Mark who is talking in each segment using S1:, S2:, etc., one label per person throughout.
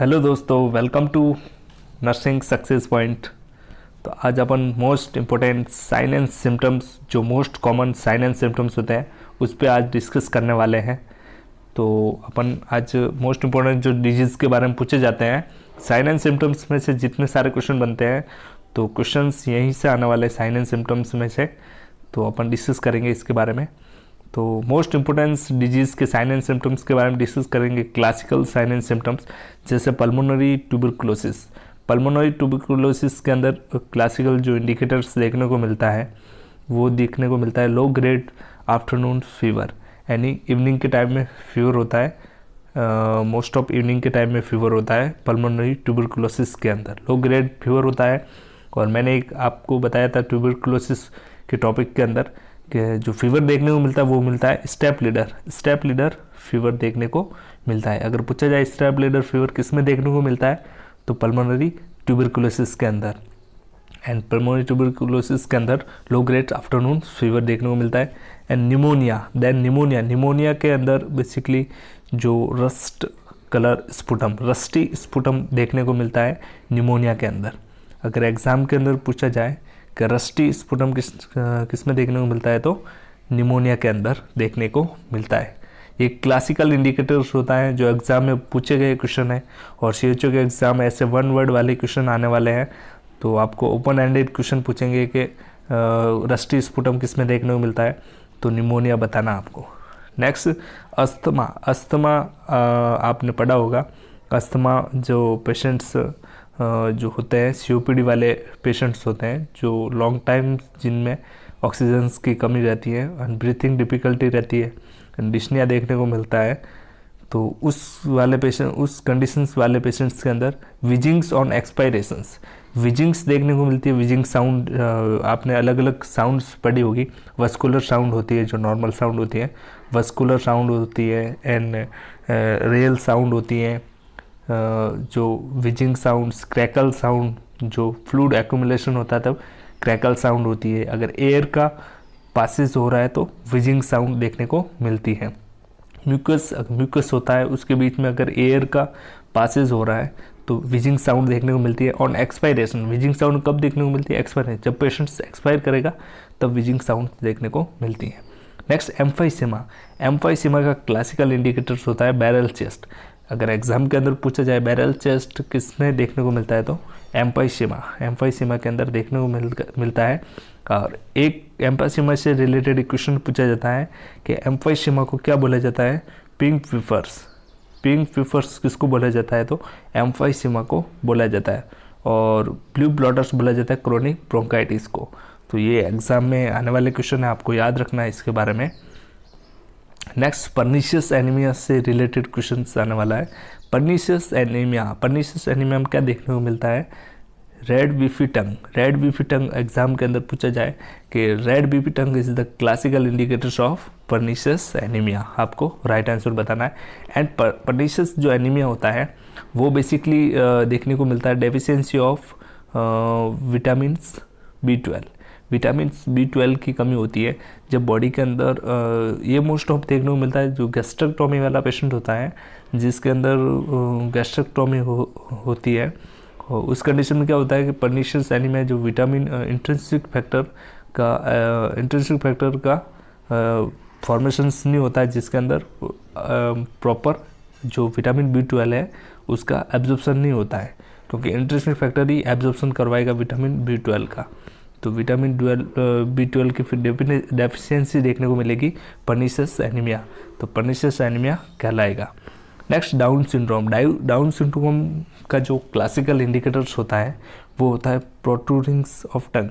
S1: Hello दोस्तों, welcome to nursing success point. तो आज अपन most important sign and symptoms, जो most common sign and symptoms होते हैं उस पर आज डिस्कस करने वाले हैं। तो अपन आज मोस्ट इम्पोर्टेंट जो डिजीज़ के बारे में पूछे जाते हैं, साइन एंड सिम्टम्स में से जितने सारे क्वेश्चन बनते हैं तो क्वेश्चंस यहीं से आने वाले साइन एंड सिम्टम्स में से। तो अपन डिस्कस करेंगे इसके बारे में। तो मोस्ट इम्पोर्टेंस डिजीज़ के साइन एंड सिम्टम्स के बारे में डिस्कस करेंगे। क्लासिकल साइन एंड सिम्टम्स जैसे पल्मोनरी ट्यूबरकुलोसिस। पल्मोनरी ट्यूबरकुलोसिस के अंदर क्लासिकल जो इंडिकेटर्स देखने को मिलता है वो देखने को मिलता है लो ग्रेड आफ्टरनून फीवर, यानी इवनिंग के टाइम में फीवर होता है। मोस्ट ऑफ इवनिंग के टाइम में फीवर होता है पल्मोनरी ट्यूबरकुलोसिस के अंदर, लो ग्रेड फीवर होता है। और मैंने एक आपको बताया था ट्यूबरकुलोसिस के टॉपिक के अंदर कि जो फीवर देखने को मिलता है वो मिलता है स्टेप लीडर फीवर देखने को मिलता है। अगर पूछा जाए स्टेप लीडर फीवर किस में देखने को मिलता है तो पल्मोनरी ट्यूबरकुलोसिस के अंदर। एंड पल्मोनरी ट्यूबरकुलोसिस के अंदर लो ग्रेड आफ्टरनून फीवर देखने को मिलता है। एंड निमोनिया के अंदर बेसिकली जो रस्टी स्पुटम देखने को मिलता है निमोनिया के अंदर। अगर एग्जाम के अंदर पूछा जाए कि रस्टी स्पुटम किस में देखने को मिलता है तो निमोनिया के अंदर देखने को मिलता है। ये क्लासिकल इंडिकेटर्स होता है जो एग्ज़ाम में पूछे गए क्वेश्चन है। और सीएचओ के एग्ज़ाम में ऐसे वन वर्ड वाले क्वेश्चन आने वाले हैं। तो आपको ओपन एंडेड क्वेश्चन पूछेंगे कि रस्टी स्पुटम किस में देखने को मिलता है तो निमोनिया बताना आपको। नेक्स्ट अस्थमा आपने पढ़ा होगा। अस्थमा जो पेशेंट्स जो होते हैं सीओपीडी वाले पेशेंट्स होते हैं जो लॉन्ग टाइम जिनमें ऑक्सीजन की कमी रहती है और ब्रीथिंग डिफ़िकल्टी रहती है, डिस्निया देखने को मिलता है। तो उस कंडीशंस वाले पेशेंट्स के अंदर विजिंग्स ऑन एक्सपायरेशंस, विजिंग्स देखने को मिलती है। विजिंग साउंड आपने अलग अलग साउंड्स पढ़ी होगी। वस्कुलर साउंड होती है जो नॉर्मल साउंड होती है, वस्कुलर साउंड होती है एंड रियल साउंड होती है। जो विजिंग साउंड्स, क्रैकल साउंड, जो फ्लूइड एक्यूमुलेशन होता है तब क्रैकल साउंड होती है। अगर एयर का पासेज हो रहा है तो विजिंग साउंड देखने को मिलती है। म्यूकस होता है उसके बीच में अगर एयर का पासेज हो रहा है तो विजिंग साउंड देखने को मिलती है। ऑन एक्सपायरेशन, विजिंग साउंड कब देखने को मिलती है? एक्सपायरेशन, जब पेशेंट एक्सपायर करेगा तब विजिंग साउंड देखने को मिलती है। नेक्स्ट एम्फाइसीमा का क्लासिकल इंडिकेटर्स होता है बैरल चेस्ट। अगर एग्जाम के अंदर पूछा जाए बैरल चेस्ट किस में देखने को मिलता है तो एम्फाइसीमा के अंदर देखने को मिलता है। और एक एम्फाइसीमा से रिलेटेड क्वेश्चन पूछा जाता है कि एम्फाइसीमा को क्या बोला जाता है? पिंक फिफर्स किसको बोला जाता है तो एम्फाइसीमा को बोला जाता है। और ब्लू ब्लॉडर्स बोला जाता है क्रोनिक ब्रोंकाइटिस को। तो ये एग्जाम में आने वाले क्वेश्चन है, आपको याद रखना है इसके बारे में। नेक्स्ट पर्नीशियस एनीमिया से रिलेटेड क्वेश्चन आने वाला है। पर्नीशियस एनीमिया में क्या देखने को मिलता है? रेड बीफी टंग एग्जाम के अंदर पूछा जाए कि red beefy tongue is the classical indicators of pernicious anaemia, आपको राइट आंसर बताना है। एंड पर्नीशियस जो एनीमिया होता है वो बेसिकली देखने को मिलता है डेफिशिएंसी ऑफ विटामिन B12 की कमी होती है जब बॉडी के अंदर। ये मोस्ट ऑफ देखने को मिलता है जो गैस्ट्रेक्टोमी वाला पेशेंट होता है जिसके अंदर गैस्ट्रेक्टोमी होती है। और उस कंडीशन में क्या होता है कि पर्नीशियस एनीमिया जो विटामिन इंट्रिंसिक फैक्टर का फॉर्मेशन नहीं होता है, जिसके अंदर प्रॉपर जो विटामिन B12 है उसका एब्जॉर्प्शन नहीं होता है, क्योंकि इंट्रिंसिक फैक्टर ही एब्जॉर्प्शन करवाएगा विटामिन B12 का। तो विटामिन B12 की फिर डेफिशिएंसी देखने को मिलेगी पर्नीशियस एनीमिया, तो पर्नीशियस एनीमिया कहलाएगा। नेक्स्ट डाउन सिंड्रोम का जो क्लासिकल इंडिकेटर्स होता है वो होता है प्रोट्रूडिंग्स ऑफ टंग।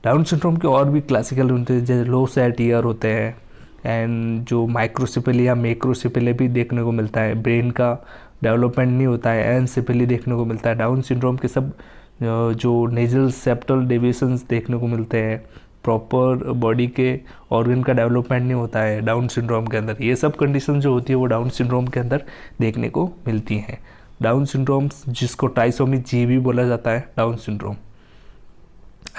S1: डाउन सिंड्रोम के और भी क्लासिकल होते हैं जैसे लो सैट ईयर होते हैं एंड जो माइक्रोसिपेली या मैक्रोसिपेली भी देखने को मिलता है। ब्रेन का डेवलपमेंट नहीं होता है, एनसिपेली देखने को मिलता है। डाउन सिंड्रोम के सब जो नेजल सेप्टल डेविएशंस देखने को मिलते हैं, प्रॉपर बॉडी के ऑर्गन का डेवलपमेंट नहीं होता है डाउन सिंड्रोम के अंदर। ये सब कंडीशन जो होती है वो डाउन सिंड्रोम के अंदर देखने को मिलती हैं। डाउन सिंड्रोम जिसको ट्राइसोमी जी भी बोला जाता है डाउन सिंड्रोम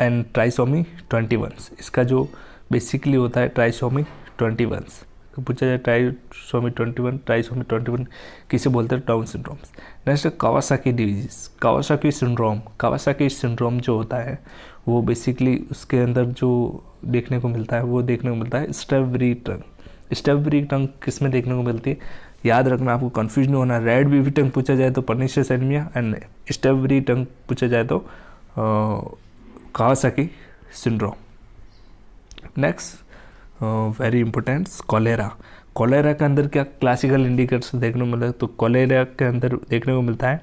S1: एंड ट्राइसोमी 21, इसका जो बेसिकली होता है ट्राइसोमी 21 तो पूछा जाए ट्राइसोमी 21 किसे बोलते हैं, डाउन सिंड्रोम्स। नेक्स्ट है कावासाकी डिजीज, कावासाकी सिंड्रोम जो होता है वो बेसिकली उसके अंदर जो देखने को मिलता है स्ट्रॉबेरी टंग किस में देखने को मिलती है, याद रखना, आपको कंफ्यूज नहीं होना। रेड बेबी टंग पूछा जाए तो पर्निशियस एनीमिया, एंड स्ट्रॉबेरी टंग पूछा जाए तो Kawasaki syndrome. Next very important, cholera के अंदर क्या क्लासिकल इंडिकेटर्स देखने को मिलता है, तो कॉलेरा के अंदर देखने को मिलता है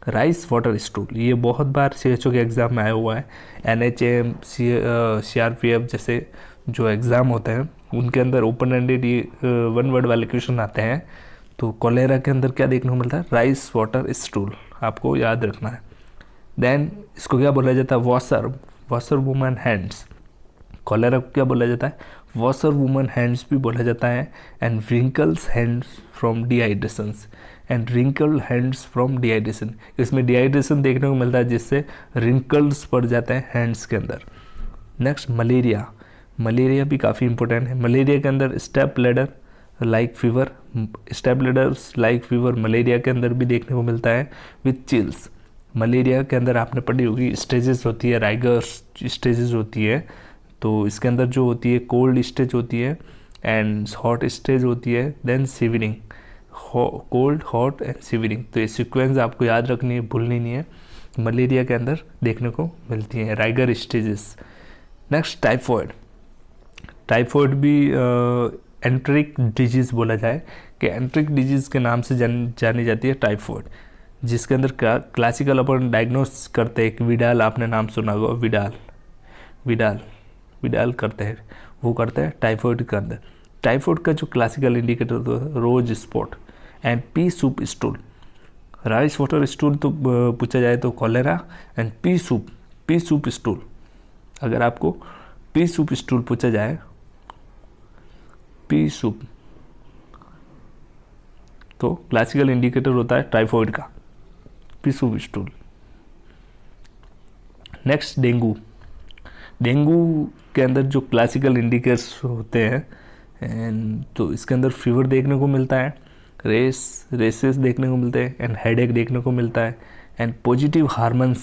S1: राइस वाटर स्टूल। ये बहुत बार CHO के एग्ज़ाम में आया हुआ है। NHM CRPF जैसे जो एग्ज़ाम होते हैं उनके अंदर ओपन एंडेड ये 1 वर्ड वाले क्वेश्चन आते हैं। तो कॉलेरा के अंदर क्या देखने को मिलता है, राइस वाटर स्टूल, आपको याद रखना है। देन इसको क्या बोला जाता है, वॉशर वुमन हैंड्स। कॉलेरा को क्या बोला जाता है, वॉशर वुमन हैंड्स भी बोला जाता है। And wrinkles hands from dehydration, इसमें डिहाइड्रेशन देखने को मिलता है जिससे रिंकल्स पड़ जाते हैं हैंड्स के अंदर। नेक्स्ट मलेरिया भी काफ़ी इंपॉर्टेंट है। मलेरिया के अंदर step ladders like fever malaria के अंदर भी देखने को मिलता है विथ चिल्स। मलेरिया के अंदर आपने पढ़ी होगी स्टेजेस होती है, राइगर्स स्टेजेस होती है। तो इसके अंदर जो होती है कोल्ड स्टेज होती है एंड हॉट स्टेज होती है, देन सिविरिंग, कोल्ड हॉट एंड सिविरिंग। तो ये सीक्वेंस आपको याद रखनी है, भूलनी नहीं है। मलेरिया के अंदर देखने को मिलती हैं राइगर स्टेजेस। नेक्स्ट टाइफॉइड भी एंट्रिक डिजीज़ बोला जाए कि एंट्रिक डिजीज़ के नाम से जानी जाती है टाइफॉइड, जिसके अंदर क्लासिकल अपन डायग्नोस करते हैं। एक विडाल, आपने नाम सुना होगा, विडाल करते हैं, वो करते हैं टाइफॉइड के अंदर। टाइफॉइड का जो क्लासिकल इंडिकेटर होता है rose spot and pea soup stool. Rice water stool तो पूछा जाए तो cholera, and pea soup stool, अगर आपको पी सूप स्टूल पूछा जाए, पी सूप, तो क्लासिकल इंडिकेटर होता है टाइफॉइड का pea soup stool. Next dengue के अंदर जो क्लासिकल इंडिकेटर्स होते हैं एंड तो इसके अंदर फीवर देखने को मिलता है, रेसेस देखने को मिलते हैं एंड हेडेक देखने को मिलता है एंड पॉजिटिव हार्मोन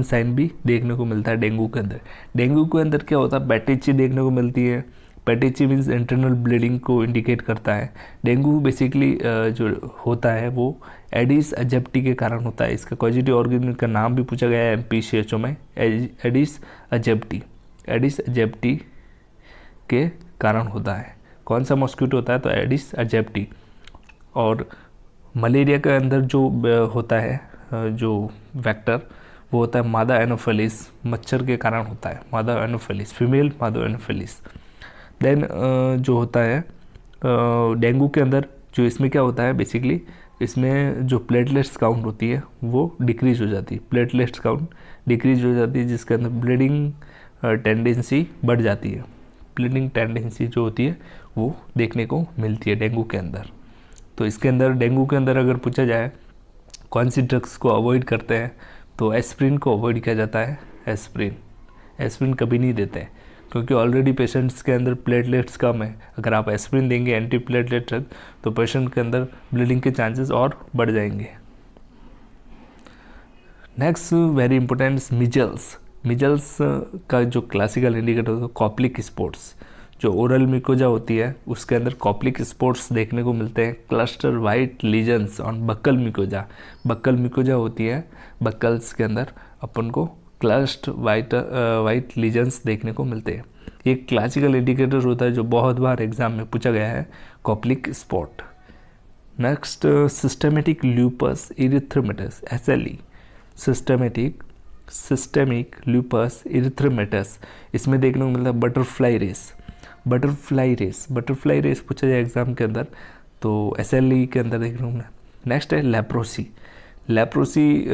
S1: साइन भी देखने को मिलता है डेंगू के अंदर। डेंगू के अंदर क्या होता है, पेटिची देखने को मिलती है। पेटिची मीन्स इंटरनल ब्लीडिंग को इंडिकेट करता है। डेंगू बेसिकली जो होता है वो एडिस एजिप्टी के कारण होता है। इसका कॉजेटिव ऑर्गेनिज्म का नाम भी पूछा गया है MPCHO में, एडिस एजिप्टी के कारण होता है। कौन सा मॉस्किटो होता है, तो एडिस एजिप्टी। और मलेरिया के अंदर जो होता है जो वेक्टर, वो होता है मादा एनोफिलिस, मच्छर के कारण होता है, मादा एनोफिलिस, फीमेल मादा एनोफिलिस। देन जो होता है डेंगू के अंदर जो इसमें क्या होता है, बेसिकली इसमें जो प्लेटलेट्स काउंट होती है वो डिक्रीज हो जाती है, प्लेटलेट्स काउंट डिक्रीज हो जाती है, जिसके अंदर ब्लीडिंग टेंडेंसी बढ़ जाती है। ब्लीडिंग टेंडेंसी जो होती है वो देखने को मिलती है डेंगू के अंदर। तो इसके अंदर डेंगू के अंदर अगर पूछा जाए कौन सी ड्रग्स को अवॉइड करते हैं, तो एस्प्रिन को अवॉइड किया जाता है। एस्प्रिन कभी नहीं देते हैं क्योंकि ऑलरेडी पेशेंट्स के अंदर प्लेटलेट्स कम है। अगर आप एस्प्रिन देंगे एंटी प्लेटलेट ड्रग, तो पेशेंट के अंदर ब्लीडिंग के चांसेस और बढ़ जाएंगे। नेक्स्ट वेरी इंपॉर्टेंट, मिजल्स का जो क्लासिकल इंडिकेटर होता है कॉप्लिक स्पॉट्स। जो ओरल मिकोजा होती है उसके अंदर कॉप्लिक स्पॉट्स देखने को मिलते हैं। Cluster white lesions on buccal mucosa होती है, बक्कल्स के अंदर अपन को क्लस्ट वाइट लीजन्स देखने को मिलते हैं। ये क्लासिकल इंडिकेटर होता है जो बहुत बार एग्जाम में पूछा गया है, Koplik spot. Next systematic lupus erythematosus, SLE, systemic lupus erythematosus. इसमें देखने को मिलता है बटरफ्लाई रेस पूछा जाए एग्जाम के अंदर, तो SLE के अंदर देखने को मिलता है। नेक्स्ट है लेप्रोसी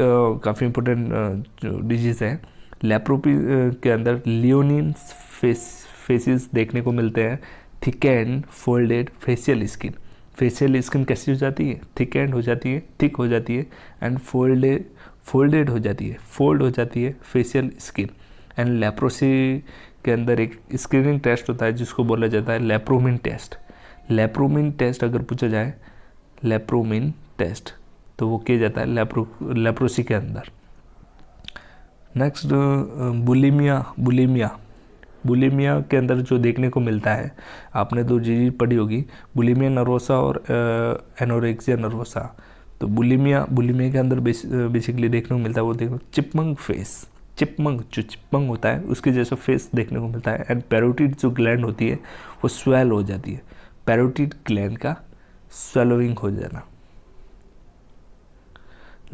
S1: काफ़ी इंपॉर्टेंट जो डिजीज़ है। लेप्रोसी के अंदर लियोनिन्स फेसिस देखने को मिलते हैं। Thick and folded facial skin कैसी हो जाती है, थिक हो जाती है एंड फोल्ड हो जाती है फेशियल स्किन। एंड लेप्रोसी के अंदर एक स्क्रीनिंग टेस्ट होता है जिसको बोला जाता है लेप्रोमिन टेस्ट। लेप्रोमिन टेस्ट अगर पूछा जाए, लेप्रोमिन टेस्ट, तो वो किया जाता है लेप्रोसी के अंदर। नेक्स्ट बुलिमिया के अंदर जो देखने को मिलता है, आपने दो चीज़ पढ़ी होगी, बुलिमिया नर्वोसा और एनोरेक्सिया नर्वोसा। तो बुलिमिया के अंदर बेसिकली देखने को मिलता है वो देखो चिपमंग फेस, जो चिपमंग होता है उसके जैसा फेस देखने को मिलता है। एंड पैरोटिड जो ग्लैंड होती है वो स्वेल हो जाती है, पैरोटिड ग्लैंड का स्वेलोइंग हो जाना।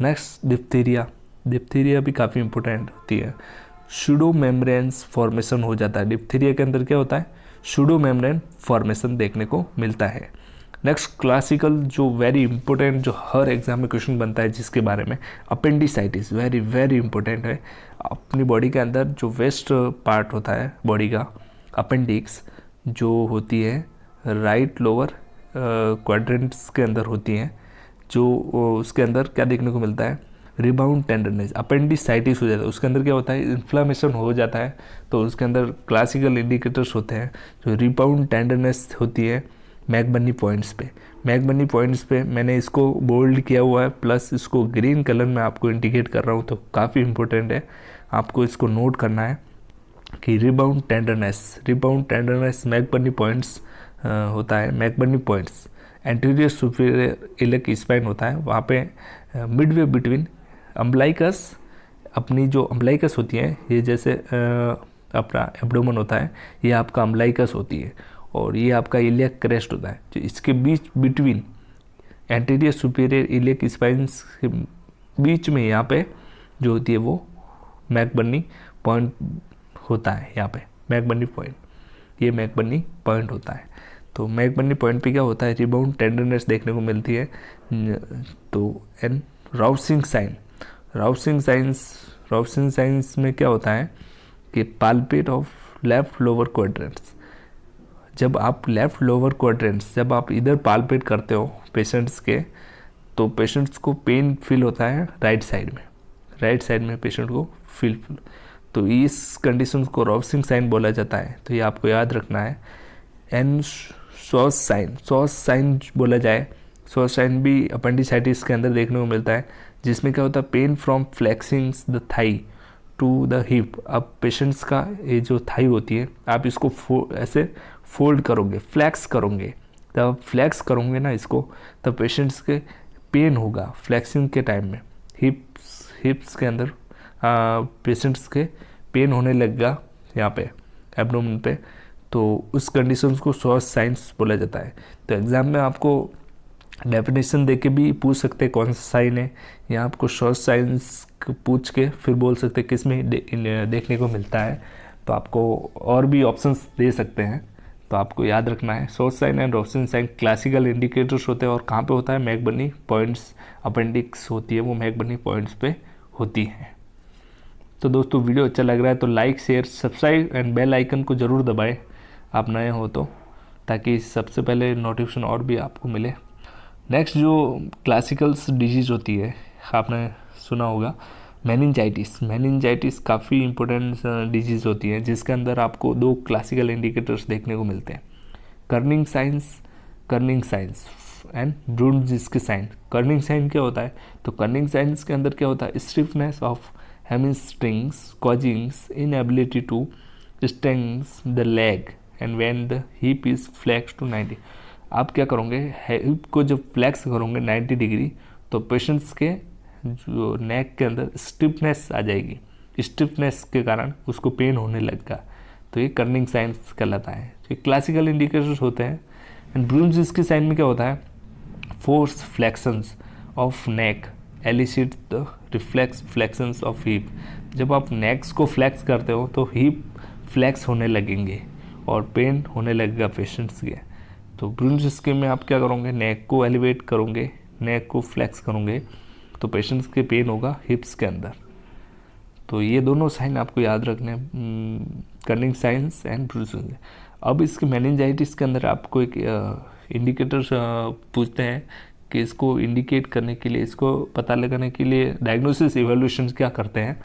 S1: नेक्स्ट डिप्थीरिया भी काफ़ी इंपॉर्टेंट होती है। सूडो मेम्ब्रेन्स फॉर्मेशन हो जाता है डिप्थीरिया के अंदर। क्या होता है? सूडो मेम्ब्रेन फॉर्मेशन देखने को मिलता है। नेक्स्ट क्लासिकल जो वेरी इंपॉर्टेंट, जो हर एग्जाम में क्वेश्चन बनता है जिसके बारे में, अपेंडिसाइटिस, वेरी वेरी इंपॉर्टेंट है। अपनी बॉडी के अंदर जो वेस्ट पार्ट होता है बॉडी का, अपेंडिक्स जो होती है राइट लोअर क्वाड्रेंट्स के अंदर होती हैं, जो उसके अंदर क्या देखने को मिलता है? रिबाउंड टेंडरनेस, अपेंडिसाइटिस हो जाता है। उसके अंदर क्या होता है? इन्फ्लामेशन हो जाता है। तो उसके अंदर क्लासिकल इंडिकेटर्स होते हैं, जो रिबाउंड टेंडरनेस होती है मैकबर्नी पॉइंट्स पे। मैकबर्नी पॉइंट्स पे मैंने इसको बोल्ड किया हुआ है, प्लस इसको ग्रीन कलर में आपको इंडिकेट कर रहा हूँ, तो काफ़ी इंपॉर्टेंट है, आपको इसको नोट करना है कि रिबाउंड टेंडरनेस मैकबर्नी पॉइंट्स होता है। McBurney points anterior superior iliac spine होता है, वहाँ पे मिडवे बिटवीन अम्बलाइकस, अपनी जो अम्बलाइकस होती है, ये जैसे अपना एब्डोमेन होता है, ये आपका अम्बलाइकस होती है, और ये आपका इलियक क्रेस्ट होता है, जो इसके बीच between anterior superior iliac spines के बीच में यहाँ पे जो होती है वो मैकबर्नी पॉइंट होता है। यहाँ पे मैकबर्नी पॉइंट, ये मैकबर्नी पॉइंट होता है। तो मैकबर्नी पॉइंट पे क्या होता है? रिबाउंड टेंडरनेस देखने को मिलती है। तो एंड राउसिंग साइंस में क्या होता है कि palpate of left lower quadrants, जब आप लेफ्ट लोअर क्वाड्रेंट्स जब आप इधर पाल्पेट करते हो पेशेंट्स के, तो पेशेंट्स को पेन फील होता है राइट साइड में पेशेंट को फील, तो इस कंडीशन को राउसिंग साइन बोला जाता है। तो ये आपको याद रखना है। एंड सॉस साइन बोला जाए, सॉस साइन भी अपेंडिसाइटिस के अंदर देखने को मिलता है, जिसमें क्या होता है? Pain from flexing the thigh to the hip. अब पेशेंट्स का ये जो थाई होती है, आप इसको ऐसे फोल्ड करोगे, फ्लैक्स करोगे, तब फ्लैक्स करोगे ना इसको, तब पेशेंट्स के पेन होगा फ्लैक्सिंग के टाइम में। हिप्स के अंदर पेशेंट्स के पेन होने लगेगा यहाँ पे एब्डोमेन पे, तो उस कंडीशंस को सॉस साइंस बोला जाता है। तो एग्ज़ाम में आपको डेफिनेशन दे के भी पूछ सकते हैं कौन सा साइन है, या आपको सॉस साइंस पूछ के फिर बोल सकते हैं किस में देखने को मिलता है, तो आपको और भी ऑप्शंस दे सकते हैं। तो आपको याद रखना है psoas sign and Rovsing sign classical indicators होते हैं, और कहाँ पे होता है? मैकबर्नी पॉइंट्स, अपेंडिक्स होती है वो मैकबर्नी पॉइंट्स पे होती है। तो दोस्तों वीडियो अच्छा लग रहा है तो like, share, subscribe and bell icon को ज़रूर दबाएं आप नए हो तो, ताकि सबसे पहले नोटिफिकेशन और भी आपको मिले। नेक्स्ट जो क्लासिकल्स डिजीज़ होती है, आपने सुना होगा मेनिंजाइटिस काफ़ी इंपॉर्टेंट डिजीज़ होती है, जिसके अंदर आपको दो क्लासिकल इंडिकेटर्स देखने को मिलते हैं, Kernig signs and Brudzinski sign. Kernig sign क्या होता है? तो कर्निंग साइंस के अंदर क्या होता है? Stiffness of hamstrings causing inability to strengthen the leg and when the hip is flexed to 90। आप क्या करोगे? हिप को जब फ्लैक्स करोगे 90 डिग्री, तो पेशेंट्स के जो नेक के अंदर स्टिफनेस आ जाएगी, स्टिफनेस के कारण उसको पेन होने लगेगा, तो ये कर्निंग साइंस कहलाता है। तो ये क्लासिकल इंडिकेटर्स होते हैं। एंड ब्रुनजिस्की साइन में क्या होता है? Force flexions of neck elicit the reflex flexions of hip. जब आप नेक्स को फ्लैक्स करते हो तो हिप फ्लैक्स होने लगेंगे और पेन होने लगेगा पेशेंट्स के। तो ब्रुनजिस्की में आप क्या करोगे? नेक को एलिवेट करोगे, नेक को फ्लैक्स करोगे, तो पेशेंट्स के पेन होगा हिप्स के अंदर। तो ये दोनों साइन आपको याद रखने, कर्निंग साइंस एंड ब्रुनजिस्की। अब इसके मेनिंजाइटिस के अंदर आपको एक इंडिकेटर पूछते हैं कि इसको इंडिकेट करने के लिए, इसको पता लगाने के लिए डायग्नोसिस इवैल्यूएशन क्या करते हैं,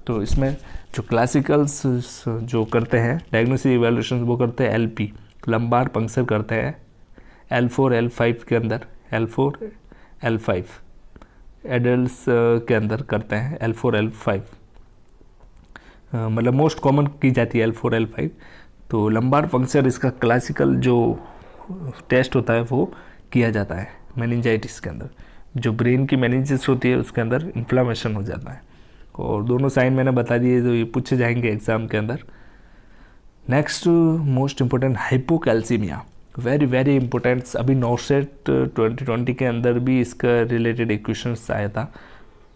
S1: तो इसमें जो क्लासिकल्स जो करते हैं डायग्नोसिस इवैल्यूएशन वो करते हैं एलपी, लंबार पंक्चर करते हैं L4 L5 के अंदर, L4 L5 एडल्ट्स के अंदर करते हैं L4 L5, मतलब मोस्ट कॉमन की जाती है L4 L5। तो लंबार पंक्चर इसका क्लासिकल जो टेस्ट होता है वो किया जाता है मेनिंजाइटिस के अंदर। जो ब्रेन की मेनिंजिस होती है उसके अंदर इन्फ्लामेशन हो जाता है, और दोनों साइन मैंने बता दिए तो ये पूछे जाएंगे एग्जाम के अंदर। Next most important hypocalcaemia, very very important. अभी नॉर्सेट 2020 के अंदर भी इसका रिलेटेड इक्वेशंस आया था,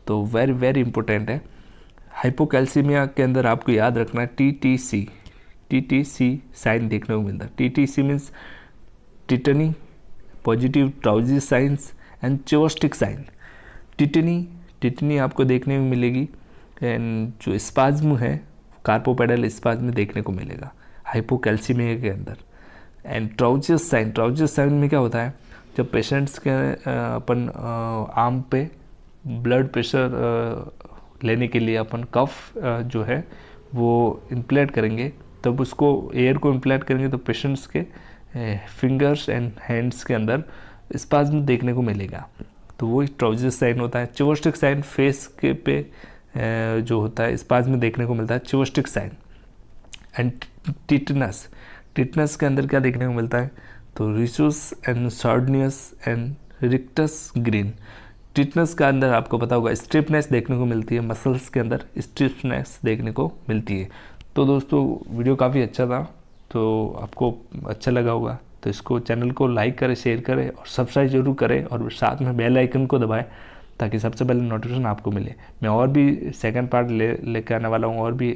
S1: तो वेरी वेरी इंपॉर्टेंट है। हाइपोकैल्सीमिया के अंदर आपको याद रखना है टीटीसी साइन देखने को मिलता है। TTC means tetany, positive Trousseau signs and Chvostek sign. Tetany आपको देखने में मिलेगी, एंड जो स्पाज्म है कार्पोपेडल स्पाज्म देखने को मिलेगा हाइपोकैल्सीमिया के अंदर। एंड ट्राउजियस साइन में क्या होता है, जब पेशेंट्स के अपन आर्म पे ब्लड प्रेशर लेने के लिए अपन कफ जो है वो इम्प्लेट करेंगे, तब उसको एयर को इम्प्लेट करेंगे तो पेशेंट्स के फिंगर्स एंड हैंड्स के अंदर स्पाज्म देखने को मिलेगा, तो वो ट्राउजियस साइन होता है। चोस्टिक साइन फेस के पे जो होता है स्पाज्म देखने को मिलता है, चोस्टिक साइन। एंड टिटनस के अंदर क्या देखने को मिलता है, तो risus and sardonicus and rictus grin. Tetanus का अंदर आपको पता होगा स्टिफनेस देखने को मिलती है, मसल्स के अंदर स्टिफनेस देखने को मिलती है। तो दोस्तों वीडियो काफ़ी अच्छा था, तो आपको अच्छा लगा होगा, तो इसको चैनल को लाइक करें, शेयर करें और सब्सक्राइब जरूर करें, और साथ में बेल आइकन को दबाएं ताकि सबसे पहले नोटिफिकेशन आपको मिले। मैं और भी सेकंड पार्ट लेकर आने वाला हूँ, और भी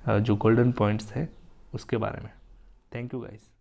S1: जो गोल्डन पॉइंट्स है उसके बारे में। Thank you guys.